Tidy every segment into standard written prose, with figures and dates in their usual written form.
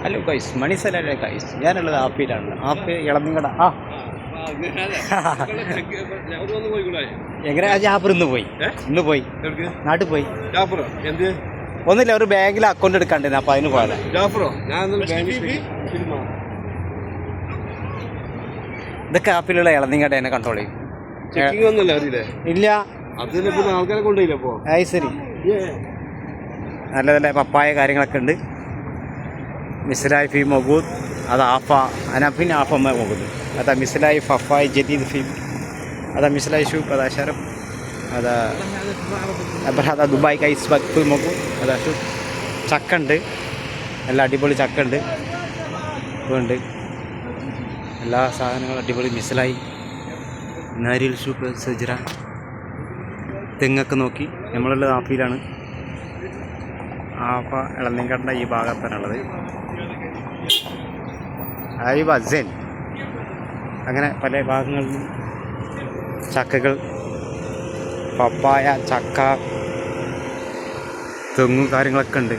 Hello guys, മണിസലല്ലേ guys. ഞാനുള്ളത് ആപ്പിയിലാണ്. App ഇളന്നിങ്ങട. എങ്ങനെ ജാഫർ ഇന്ന് പോയി നാട്ടിൽ പോയി. ഒന്നില്ല, ഒരു ബാങ്കിൽ അക്കൗണ്ട് എടുക്കാണ്ടിരുന്നു, അപ്പൊ അതിന് പോയതാ. ഇതൊക്കെ ആപ്പിലുള്ള ഇളന്നിങ്ങട എന്നെ കൺട്രോൾ ചെയ്യും. ഇല്ല, ശരി. നല്ല നല്ല പപ്പായ കാര്യങ്ങളൊക്കെ ഉണ്ട്. മിസ്ലായി ഫി മൊഗൂദ്, هذا عفا أنا فين عفا ما موجود. هذا مسلاي فافاي جديد في هذا مسلاي شوف هذا شرب هذا هذا دبي كايس بكتو موجود. هذا شوف ചക്കണ്ട്, എല്ലാ അടിപൊളി ചക്കണ്ട്, ഉണ്ട് എല്ലാ സാധനങ്ങളും അടിപൊളി. മിസ്ലായി നാരിയൽ ഷൂപ്പ് സജ്ര തെങ്ങൊക്കെ നോക്കി. നമ്മളുള്ളത് ആപ്പിയിലാണ്. ആപ്പ ഇളനീങ്കണ്ട ഈ ഭാഗത്താണുള്ളത്. അസൻ അങ്ങനെ പല ഭാഗങ്ങളിലും ചക്കകൾ, പപ്പായ, ചക്ക, തെങ്ങും കാര്യങ്ങളൊക്കെ ഉണ്ട്.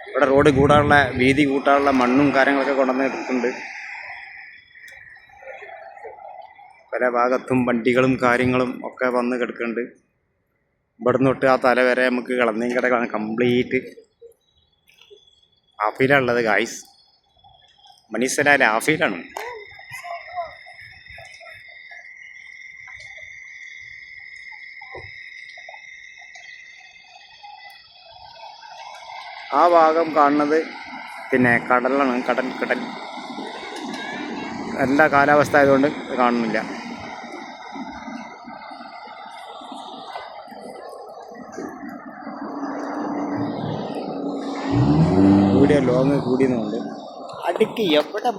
ഇവിടെ റോഡ് കൂടാനുള്ള, വീതി കൂട്ടാനുള്ള മണ്ണും കാര്യങ്ങളൊക്കെ കൊണ്ടുവന്ന് ഇട്ടിട്ടുണ്ട്. പല ഭാഗത്തും വണ്ടികളും കാര്യങ്ങളും ഒക്കെ വന്ന് കിടക്കുന്നുണ്ട്. ഇവിടെ നിന്ന് തൊട്ട് ആ തല വരെ നമുക്ക് ഇളനീങ്കടകളാണ് കംപ്ലീറ്റ്. ആഫീലാണുള്ളത് ഗായ്സ്. മണീസലാലെ ആഫീലാണ്. ആ ഭാഗം കാണുന്നത് പിന്നെ കടലാണ്. കടൽ എല്ലാ കാലാവസ്ഥ ആയതുകൊണ്ട് കാണുന്നില്ല. വീഡിയോ ലോങ് കൂടിയെന്നുണ്ട്. അടുക്ക് എവിടെ